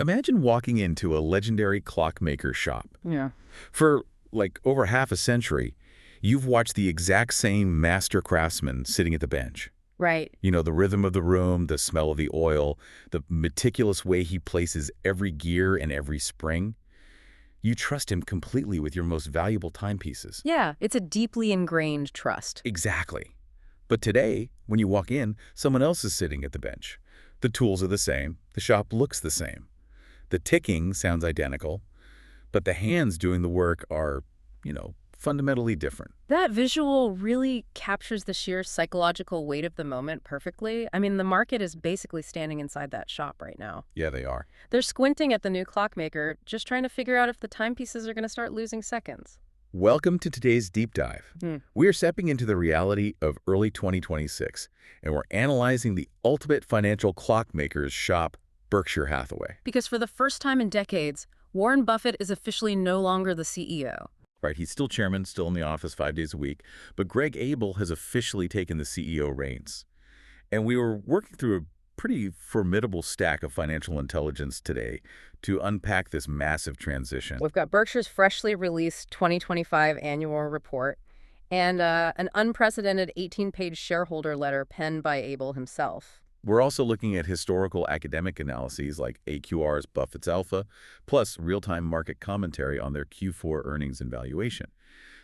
Imagine walking into a legendary clockmaker shop. Yeah. For, like, over half a century, you've watched the exact same master craftsman sitting at the bench. Right. You know, the rhythm of the room, the smell of the oil, the meticulous way he places every gear and every spring. You trust him completely with your most valuable timepieces. Yeah, it's a deeply ingrained trust. Exactly. But today, when you walk in, someone else is sitting at the bench. The tools are the same. The shop looks the same. The ticking sounds identical, but the hands doing the work are, fundamentally different. That visual really captures the sheer psychological weight of the moment perfectly. I mean, the market is basically standing inside that shop right now. Yeah, they are. They're squinting at the new clockmaker, just trying to figure out if the timepieces are going to start losing seconds. Welcome to today's deep dive. Hmm. We are stepping into the reality of early 2026, and we're analyzing the ultimate financial clockmaker's shop, Berkshire Hathaway. Because for the first time in decades, Warren Buffett is officially no longer the CEO. Right, he's still chairman, still in the office 5 days a week, but Abel has officially taken the CEO reins. And we were working through a pretty formidable stack of financial intelligence today to unpack this massive transition. We've got Berkshire's freshly released 2025 annual report and an unprecedented 18-page shareholder letter penned by Abel himself. We're also looking at historical academic analyses like AQR's Buffett's Alpha, plus real-time market commentary on their Q4 earnings and valuation.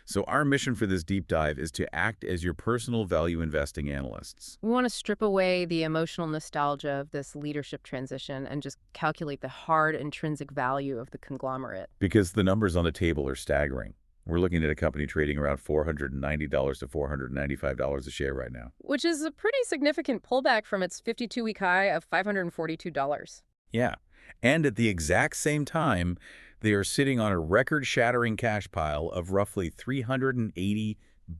So our mission for this deep dive is to act as your personal value investing analysts. We want to strip away the emotional nostalgia of this leadership transition and just calculate the hard intrinsic value of the conglomerate. Because the numbers on the table are staggering. We're looking at a company trading around $490 to $495 a share right now. Which is a pretty significant pullback from its 52-week high of $542. Yeah. And at the exact same time, they are sitting on a record-shattering cash pile of roughly $380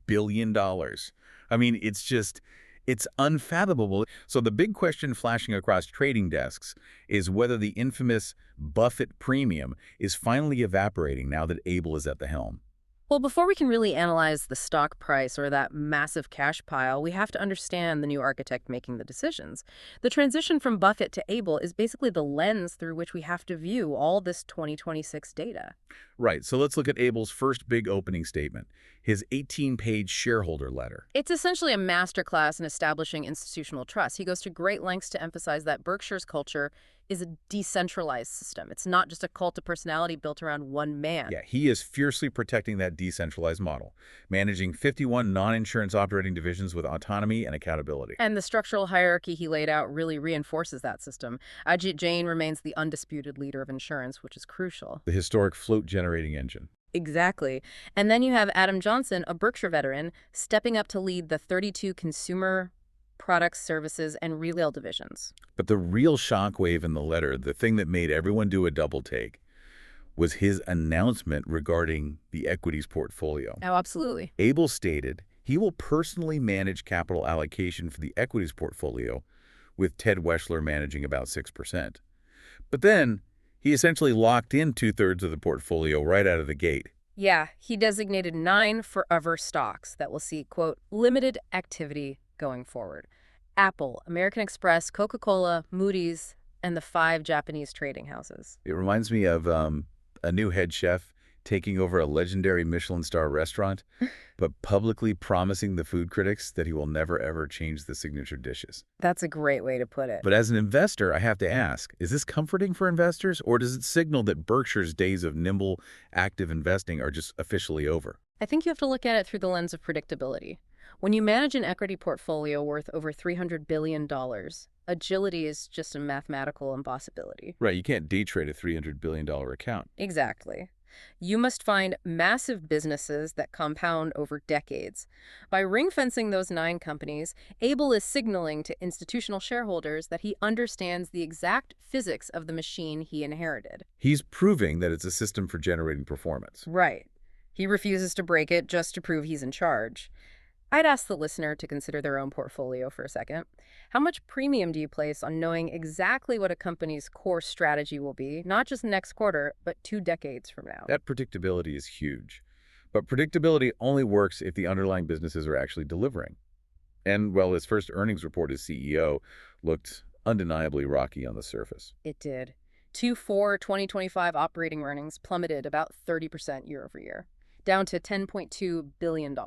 billion. I mean, it's unfathomable. So the big question flashing across trading desks is whether the infamous Buffett premium is finally evaporating now that Abel is at the helm. Well, before we can really analyze the stock price or that massive cash pile, we have to understand the new architect making the decisions. The transition from Buffett to Abel is basically the lens through which we have to view all this 2026 data. Right, so let's look at Abel's first big opening statement, his 18-page shareholder letter. It's essentially a masterclass in establishing institutional trust. He goes to great lengths to emphasize that Berkshire's culture is a decentralized system. It's not just a cult of personality built around one man. Yeah, he is fiercely protecting that decentralized model, managing 51 non-insurance operating divisions with autonomy and accountability. And the structural hierarchy he laid out really reinforces that system. Ajit Jain remains the undisputed leader of insurance, which is crucial. The historic float-generating engine. Exactly. And then you have Adam Johnson, a Berkshire veteran, stepping up to lead the 32 consumer products, services, and retail divisions. But the real shockwave in the letter, the thing that made everyone do a double take, was his announcement regarding the equities portfolio. Oh, absolutely. Abel stated he will personally manage capital allocation for the equities portfolio, with Ted Weschler managing about 6%. But then he essentially locked in 2/3 of the portfolio right out of the gate. Yeah, he designated 9 forever stocks that will see, quote, limited activity going forward. Apple, American Express, Coca-Cola, Moody's, and the 5 Japanese trading houses. It reminds me of a new head chef taking over a legendary Michelin star restaurant, but publicly promising the food critics that he will never, ever change the signature dishes. That's a great way to put it. But as an investor, I have to ask, is this comforting for investors, or does it signal that Berkshire's days of nimble, active investing are just officially over? I think you have to look at it through the lens of predictability. When you manage an equity portfolio worth over $300 billion, agility is just a mathematical impossibility. Right, you can't day trade a $300 billion account. Exactly. You must find massive businesses that compound over decades. By ring-fencing those 9 companies, Abel is signaling to institutional shareholders that he understands the exact physics of the machine he inherited. He's proving that it's a system for generating performance. Right. He refuses to break it just to prove he's in charge. I'd ask the listener to consider their own portfolio for a second. How much premium do you place on knowing exactly what a company's core strategy will be, not just next quarter, but 2 decades from now? That predictability is huge. But predictability only works if the underlying businesses are actually delivering. And, well, his first earnings report as CEO looked undeniably rocky on the surface. It did. Q4 2025 operating earnings plummeted about 30% year over year, down to $10.2 billion.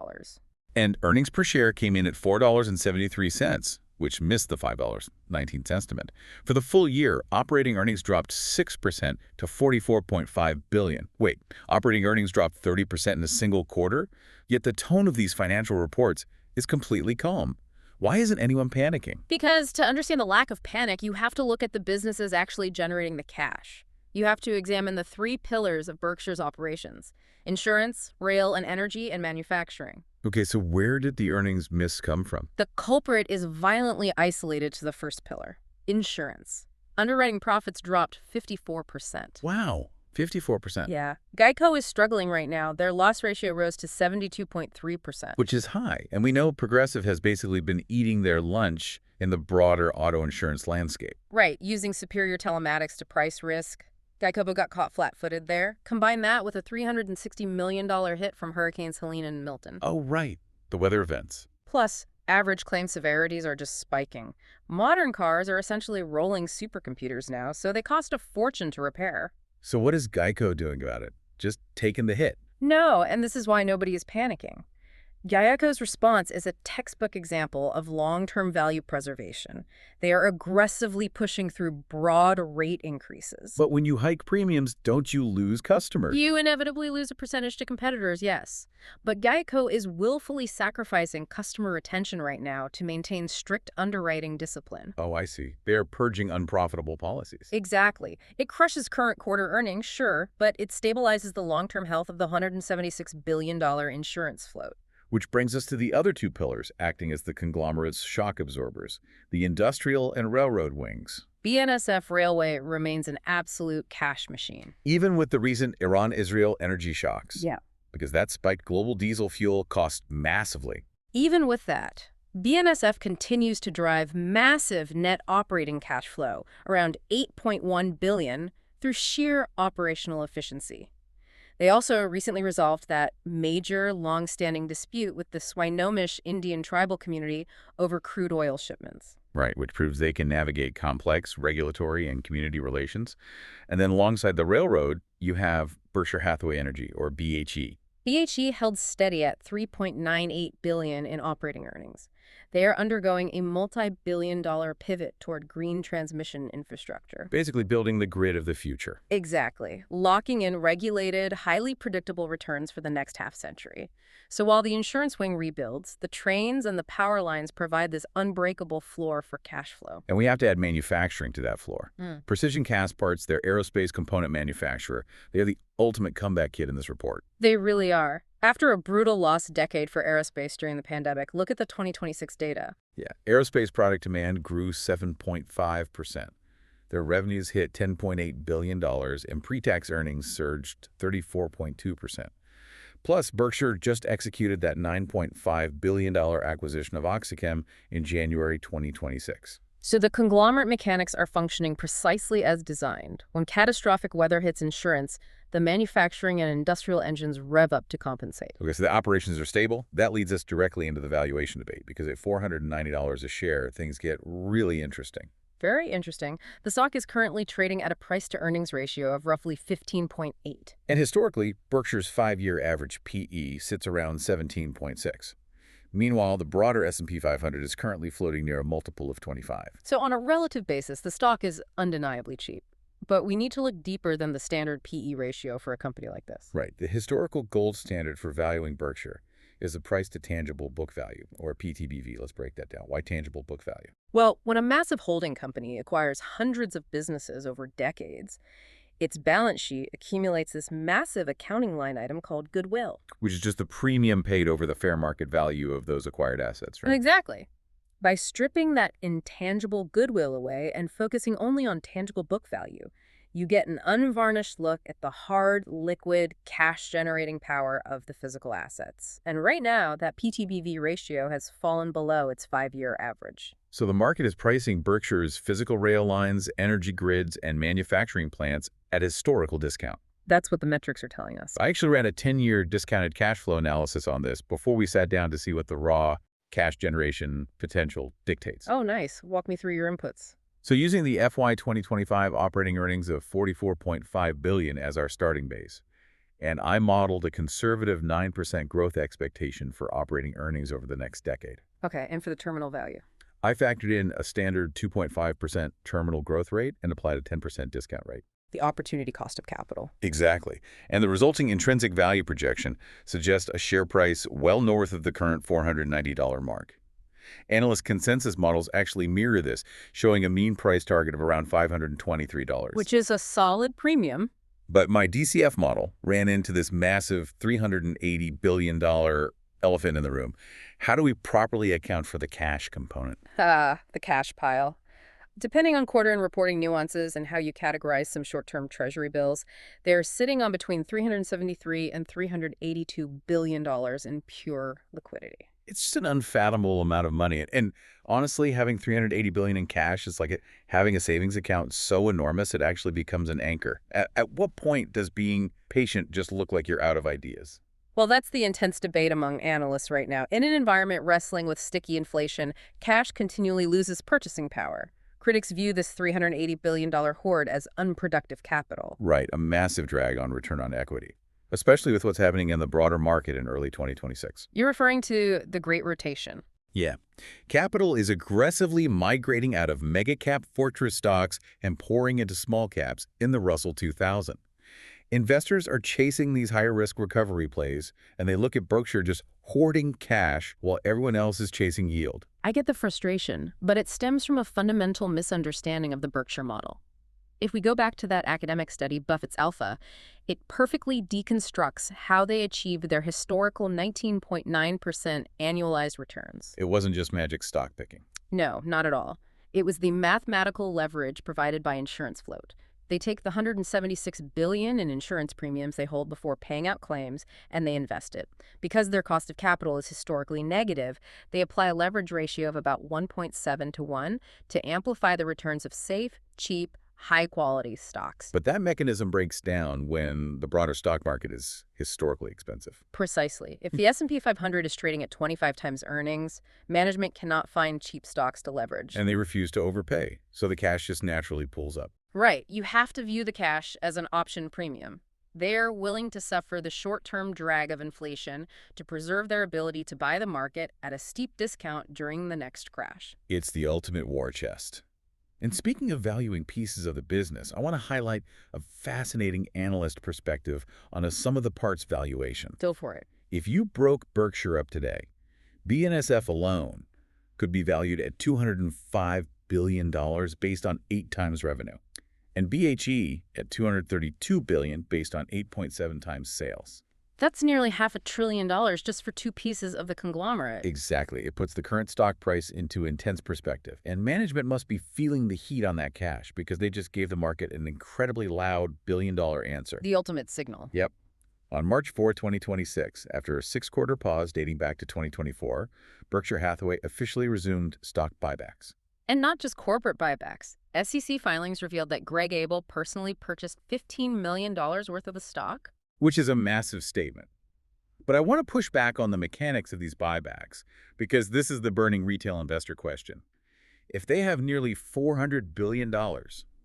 And earnings per share came in at $4.73, which missed the $5.19 estimate. For the full year, operating earnings dropped 6% to $44.5 billion. Wait, operating earnings dropped 30% in a single quarter? Yet the tone of these financial reports is completely calm. Why isn't anyone panicking? Because to understand the lack of panic, you have to look at the businesses actually generating the cash. You have to examine the three pillars of Berkshire's operations: insurance, rail and energy, and manufacturing. Okay, so where did the earnings miss come from? The culprit is violently isolated to the first pillar: insurance. Underwriting profits dropped 54%. Wow, 54%. Yeah. Geico is struggling right now. Their loss ratio rose to 72.3%. Which is high. And we know Progressive has basically been eating their lunch in the broader auto insurance landscape. Right, using superior telematics to price risk. Geico got caught flat-footed there. Combine that with a $360 million hit from Hurricanes Helene and Milton. Oh, right. The weather events. Plus, average claim severities are just spiking. Modern cars are essentially rolling supercomputers now, so they cost a fortune to repair. So what is Geico doing about it? Just taking the hit? No, and this is why nobody is panicking. Geico's response is a textbook example of long-term value preservation. They are aggressively pushing through broad rate increases. But when you hike premiums, don't you lose customers? You inevitably lose a percentage to competitors, yes. But Geico is willfully sacrificing customer retention right now to maintain strict underwriting discipline. Oh, I see. They're purging unprofitable policies. Exactly. It crushes current quarter earnings, sure, but it stabilizes the long-term health of the $176 billion insurance float. Which brings us to the other two pillars acting as the conglomerate's shock absorbers, the industrial and railroad wings. BNSF Railway remains an absolute cash machine. Even with the recent Iran-Israel energy shocks. Yeah. Because that spiked global diesel fuel costs massively. Even with that, BNSF continues to drive massive net operating cash flow, around $8.1 billion, through sheer operational efficiency. They also recently resolved that major, long-standing dispute with the Swinomish Indian tribal community over crude oil shipments. Right, which proves they can navigate complex regulatory and community relations. And then alongside the railroad, you have Berkshire Hathaway Energy, or BHE. BHE held steady at $3.98 billion in operating earnings. They are undergoing a multi-billion-dollar pivot toward green transmission infrastructure. Basically building the grid of the future. Exactly. Locking in regulated, highly predictable returns for the next half-century. So while the insurance wing rebuilds, the trains and the power lines provide this unbreakable floor for cash flow. And we have to add manufacturing to that floor. Precision Cast Parts, their aerospace component manufacturer, they are the ultimate comeback kit in this report. They really are. After a brutal lost decade for aerospace during the pandemic, look at the 2026 data. Yeah, aerospace product demand grew 7.5%. Their revenues hit $10.8 billion, and pre-tax earnings surged 34.2%. Plus, Berkshire just executed that $9.5 billion acquisition of OxyChem in January 2026. So the conglomerate mechanics are functioning precisely as designed. When catastrophic weather hits insurance, the manufacturing and industrial engines rev up to compensate. Okay, so the operations are stable. That leads us directly into the valuation debate, because at $490 a share, things get really interesting. Very interesting. The stock is currently trading at a price-to-earnings ratio of roughly 15.8. And historically, Berkshire's 5-year average PE sits around 17.6. Meanwhile, the broader S&P 500 is currently floating near a multiple of 25. So on a relative basis, the stock is undeniably cheap. But we need to look deeper than the standard PE ratio for a company like this. Right. The historical gold standard for valuing Berkshire is the price to tangible book value, or PTBV. Let's break that down. Why tangible book value? Well, when a massive holding company acquires hundreds of businesses over decades, its balance sheet accumulates this massive accounting line item called goodwill. Which is just the premium paid over the fair market value of those acquired assets, right? Exactly. By stripping that intangible goodwill away and focusing only on tangible book value, you get an unvarnished look at the hard, liquid, cash-generating power of the physical assets. And right now, that PTBV ratio has fallen below its 5-year average. So the market is pricing Berkshire's physical rail lines, energy grids, and manufacturing plants at a historical discount. That's what the metrics are telling us. I actually ran a 10-year discounted cash flow analysis on this before we sat down to see what the raw cash generation potential dictates. Oh, nice. Walk me through your inputs. So using the FY 2025 operating earnings of $44.5 billion as our starting base, and I modeled a conservative 9% growth expectation for operating earnings over the next decade. Okay, and for the terminal value? I factored in a standard 2.5% terminal growth rate and applied a 10% discount rate. The opportunity cost of capital. Exactly. And the resulting intrinsic value projection suggests a share price well north of the current $490 mark. Analyst consensus models actually mirror this, showing a mean price target of around $523. Which is a solid premium. But my DCF model ran into this massive $380 billion elephant in the room. How do we properly account for the cash component? The cash pile. Depending on quarter and reporting nuances and how you categorize some short-term treasury bills, they're sitting on between $373 and $382 billion in pure liquidity. It's just an unfathomable amount of money. And honestly, having $380 billion in cash is like having a savings account so enormous it actually becomes an anchor. At what point does being patient just look like you're out of ideas? Well, that's the intense debate among analysts right now. In an environment wrestling with sticky inflation, cash continually loses purchasing power. Critics view this $380 billion hoard as unproductive capital. Right, a massive drag on return on equity, especially with what's happening in the broader market in early 2026. You're referring to the Great Rotation. Yeah. Capital is aggressively migrating out of mega-cap fortress stocks and pouring into small caps in the Russell 2000. Investors are chasing these higher-risk recovery plays, and they look at Berkshire just hoarding cash while everyone else is chasing yield. I get the frustration, but it stems from a fundamental misunderstanding of the Berkshire model. If we go back to that academic study, Buffett's Alpha, it perfectly deconstructs how they achieved their historical 19.9% annualized returns. It wasn't just magic stock picking. No, not at all. It was the mathematical leverage provided by insurance float. They take the $176 billion in insurance premiums they hold before paying out claims, and they invest it. Because their cost of capital is historically negative, they apply a leverage ratio of about 1.7 to 1 to amplify the returns of safe, cheap, high-quality stocks. But that mechanism breaks down when the broader stock market is historically expensive. Precisely. If the S&P 500 is trading at 25 times earnings, management cannot find cheap stocks to leverage. And they refuse to overpay, so the cash just naturally pulls up. Right. You have to view the cash as an option premium. They're willing to suffer the short-term drag of inflation to preserve their ability to buy the market at a steep discount during the next crash. It's the ultimate war chest. And speaking of valuing pieces of the business, I want to highlight a fascinating analyst perspective on a sum-of-the-parts valuation. Go for it. If you broke Berkshire up today, BNSF alone could be valued at $205 billion based on 8 times revenue, and BHE at $232 billion based on 8.7 times sales. That's nearly $500 billion just for 2 pieces of the conglomerate. Exactly. It puts the current stock price into intense perspective. And management must be feeling the heat on that cash because they just gave the market an incredibly loud billion-dollar answer. The ultimate signal. Yep. On March 4, 2026, after a 6-quarter pause dating back to 2024, Berkshire Hathaway officially resumed stock buybacks. And not just corporate buybacks. SEC filings revealed that Greg Abel personally purchased $15 million worth of the stock. Which is a massive statement. But I want to push back on the mechanics of these buybacks, because this is the burning retail investor question. If they have nearly $400 billion,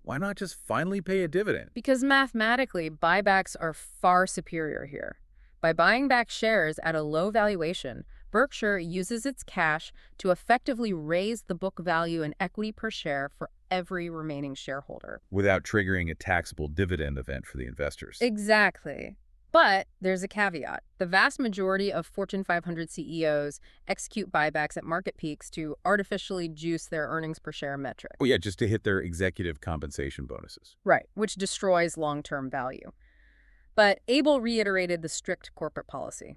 why not just finally pay a dividend? Because mathematically, buybacks are far superior here. By buying back shares at a low valuation, Berkshire uses its cash to effectively raise the book value and equity per share for every remaining shareholder. Without triggering a taxable dividend event for the investors. Exactly. But there's a caveat. The vast majority of Fortune 500 CEOs execute buybacks at market peaks to artificially juice their earnings per share metric. Oh yeah, just to hit their executive compensation bonuses. Right, which destroys long-term value. But Abel reiterated the strict corporate policy.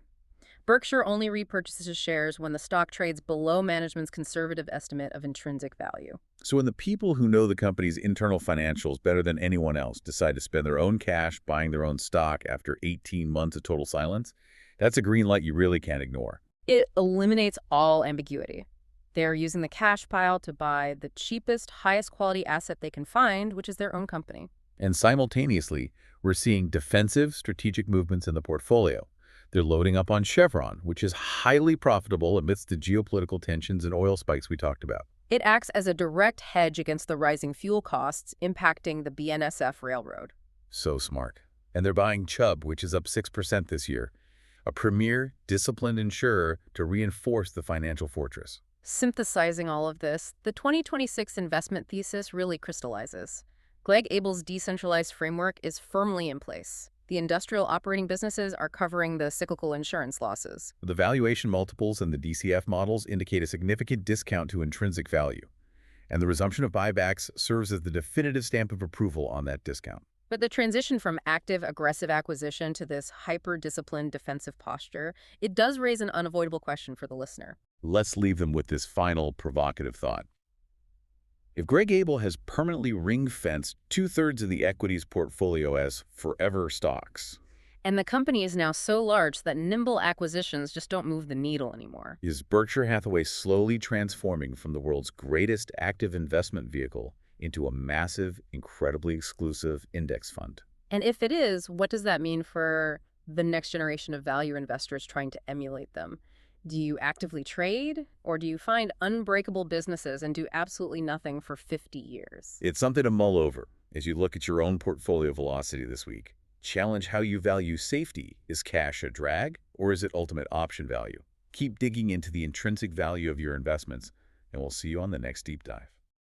Berkshire only repurchases shares when the stock trades below management's conservative estimate of intrinsic value. So when the people who know the company's internal financials better than anyone else decide to spend their own cash buying their own stock after 18 months of total silence, that's a green light you really can't ignore. It eliminates all ambiguity. They're using the cash pile to buy the cheapest, highest quality asset they can find, which is their own company. And simultaneously, we're seeing defensive strategic movements in the portfolio. They're loading up on Chevron, which is highly profitable amidst the geopolitical tensions and oil spikes we talked about. It acts as a direct hedge against the rising fuel costs impacting the BNSF railroad. So smart. And they're buying Chubb, which is up 6% this year, a premier, disciplined insurer to reinforce the financial fortress. Synthesizing all of this, the 2026 investment thesis really crystallizes. Abel's decentralized framework is firmly in place. The industrial operating businesses are covering the cyclical insurance losses. The valuation multiples and the DCF models indicate a significant discount to intrinsic value, and the resumption of buybacks serves as the definitive stamp of approval on that discount. But the transition from active, aggressive acquisition to this hyper-disciplined defensive posture, it does raise an unavoidable question for the listener. Let's leave them with this final provocative thought. If Abel has permanently ring-fenced two-thirds of the equities portfolio as forever stocks, And the company is now so large that nimble acquisitions just don't move the needle anymore. is Berkshire Hathaway slowly transforming from the world's greatest active investment vehicle into a massive, incredibly exclusive index fund? And if it is, what does that mean for the next generation of value investors trying to emulate them? Do you actively trade, or do you find unbreakable businesses and do absolutely nothing for 50 years? It's something to mull over as you look at your own portfolio velocity this week. Challenge how you value safety. Is cash a drag, or is it ultimate option value? Keep digging into the intrinsic value of your investments, and we'll see you on the next deep dive.